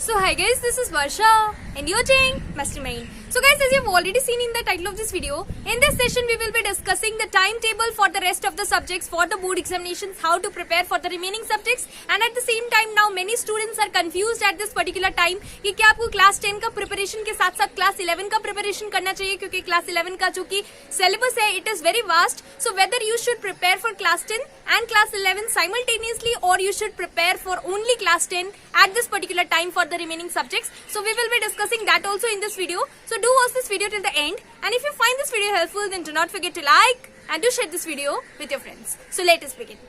So hi guys, this is Varsha and you're watching Mastermind. So guys, as you've already seen in the title of this video, in this session we will be discussing the timetable for the rest of the subjects for the board examinations, how to prepare for the remaining subjects, and at the same time now many students are confused at this particular time कि क्या आपको class 10 का preparation के साथ साथ class 11 का preparation करना चाहिए, क्योंकि क्लास 11 का जो कि सिलेबस है it is very vast. So whether you should prepare for class 10 and class 11 simultaneously, or you should prepare for only class 10 at this particular time for the remaining subjects. So we will be discussing that also in this video. So do watch this video till the end, and if you find this video helpful, then do not forget to like and do share this video with your friends. So let us begin.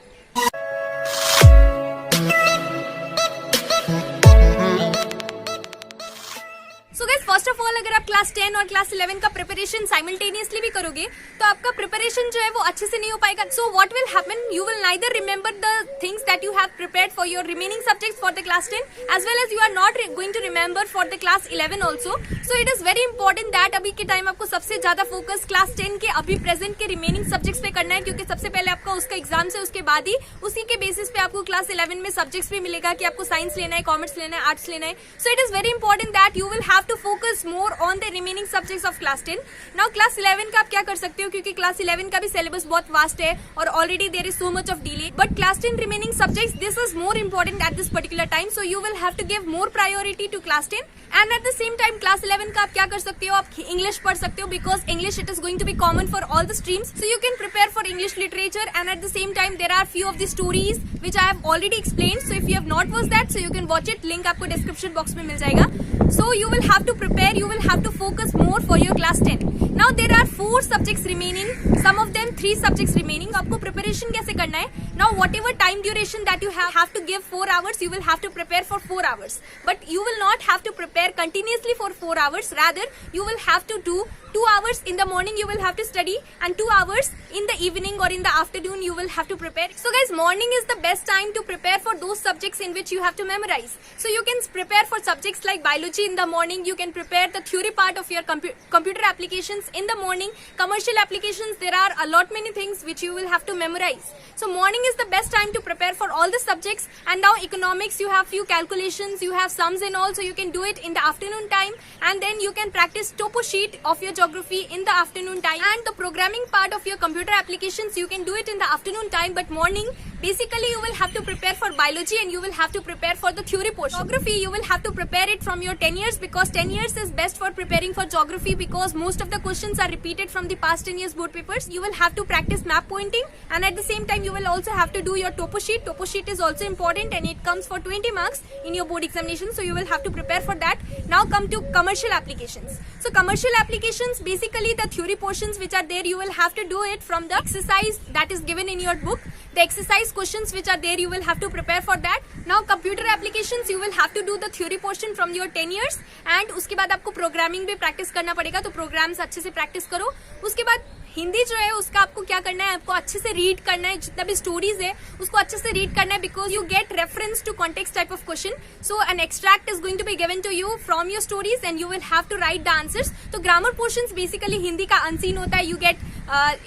So guys, first of all, अगर आप class 10 और class 11 का preparation simultaneously भी करोगे तो आपका preparation जो है वो अच्छे से नहीं हो पाएगा. So what will happen, you will neither remember the things that you have prepared for your remaining subjects for the class 10 as well as you are not going to remember for the class 11 also. So it is very important that अभी के time आपको सबसे ज्यादा focus class 10 के अभी present के remaining subjects पे करना है, क्योंकि सबसे पहले आपका उसका एग्जाम है, उसके बाद ही उसी के बेसिस पे आपको क्लास 11 में सब्जेक्ट्स भी मिलेगा कि आपको साइंस लेना है, कॉमर्स लेना है, आर्ट्स लेना है. So it is very important that you will have to focus more on the remaining subjects of class 10. Now class 11 का आप क्या कर सकते हो, क्योंकि क्लास 11 का भी सिलेबस बहुत वास्ट है और already there is so much of delay. But class 10 remaining subjects, this is more important at this particular time, so you will have to give more priority to class 10. And at the same time class 11 का आप क्या कर सकते हो, आप English पढ़ सकते हो, because English it is going to be common for all the streams. So you can prepare for English literature, and at the same time there are few of the stories which I have already explained. So if you have not watch that, so you can watch it, link आपको description box में मिल जाएगा. So you will have to prepare, you will have to focus more for your class 10. Now there are 4 subjects remaining, some of them 3 subjects remaining. आपको preparation कैसे करना है? Now whatever time duration that you have to give 4 hours, you will have to prepare for 4 hours. But you will not have to prepare continuously for 4 hours. Rather, you will have to do 2 hours in the morning you will have to study, and 2 hours in the evening or in the afternoon you will have to prepare. So guys, morning is the best time to prepare for those subjects in which you have to memorize. So you can prepare for subjects like biology in the morning, you can prepare the theory part of your computer applications in the morning, commercial applications, there are a lot many things which you will have to memorize. So morning is the best time to prepare for all the subjects. And now economics, you have few calculations, you have sums and all, so you can do it in the afternoon time, and then you can practice topo sheet of your geography in the afternoon time, and the programming part of your computer applications you can do it in the afternoon time. But morning basically you will have to prepare for biology, and you will have to prepare for the theory portion. Geography you will have to prepare it from your 10 years, because 10 years is best for preparing for geography, because most of the questions are repeated from the past 10 years board papers. You will have to practice map pointing, and at the same time you will also have to do your topo sheet. Topo sheet is also important, and it comes for 20 marks in your board examination, so you will have to prepare for that. Now come to commercial applications. So commercial applications, basically the theory portions which are there, you will have to do it from the exercise that is given in your book. The exercise questions which are there, you will have to prepare for that. Now computer applications, you will have to do the theory portion from your 10 years, and उसके बाद आपको programming भी practice करना पड़ेगा, तो programmes अच्छे से practice करो. उसके बाद हिंदी जो है उसका आपको क्या करना है, आपको अच्छे से रीड करना है, जितना भी स्टोरीज है उसको अच्छे से रीड करना है, because you get reference to context type of question. So an extract is going to be given to you from your stories, and you will have to write the answers. तो grammar portions basically Hindi का unseen होता है, you get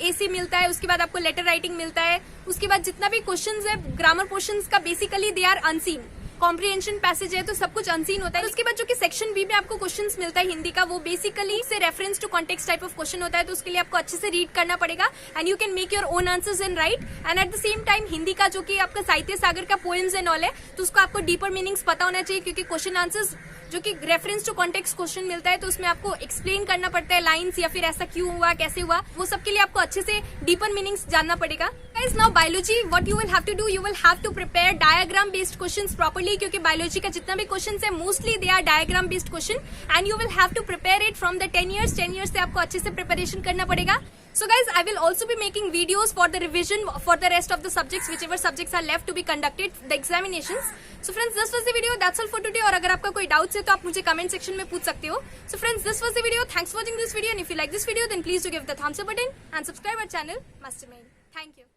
AC मिलता है, उसके बाद आपको letter writing मिलता है, उसके बाद जितना भी क्वेश्चंस है ग्रामर पोर्शंस का basically they are unseen. Comprehension passage है तो सब कुछ अनसीन होता है. उसके बाद जो कि सेक्शन बी में आपको क्वेश्चंस मिलता है हिंदी का, वो बेसिकली से reference to context type of question होता है, तो उसके लिए आपको अच्छे से रीड करना पड़ेगा, and you can make your own answers and right. And at the same time Hindi का जो कि आपका साहित्य सागर का पोएम्स एंड ऑल है, तो उसको आपको डीपर मीनिंग्स पता होना चाहिए, क्योंकि क्वेश्चन आंसर्स जो कि रेफरेंस टू कॉन्टेक्स्ट क्वेश्चन मिलता है तो उसमें आपको एक्सप्लेन करना पड़ता है लाइन्स, या फिर ऐसा क्यों हुआ, कैसे हुआ, वो सब के लिए आपको अच्छे से डीपर मीनिंग्स जानना पड़ेगा. Guys, now biology, what you will have to do, you will have to prepare diagram based questions properly, क्योंकि बायोलॉजी का जितना भी क्वेश्चंस है mostly they are diagram based question, and you will have to prepare it from the 10 years. 10 years से आपको अच्छे से preparation करना पड़ेगा. So guys, I will also be making videos for the revision for the rest of the subjects, whichever subjects are left to be conducted, the examinations. So friends, this was the video. That's all for today. और अगर आपका कोई doubts है तो आप मुझे comment section में पूछ सकते हो. So friends, this was the video. Thanks for watching this video, and if you like this video, then please do give the thumbs up button and subscribe our channel Mastermind. Thank you.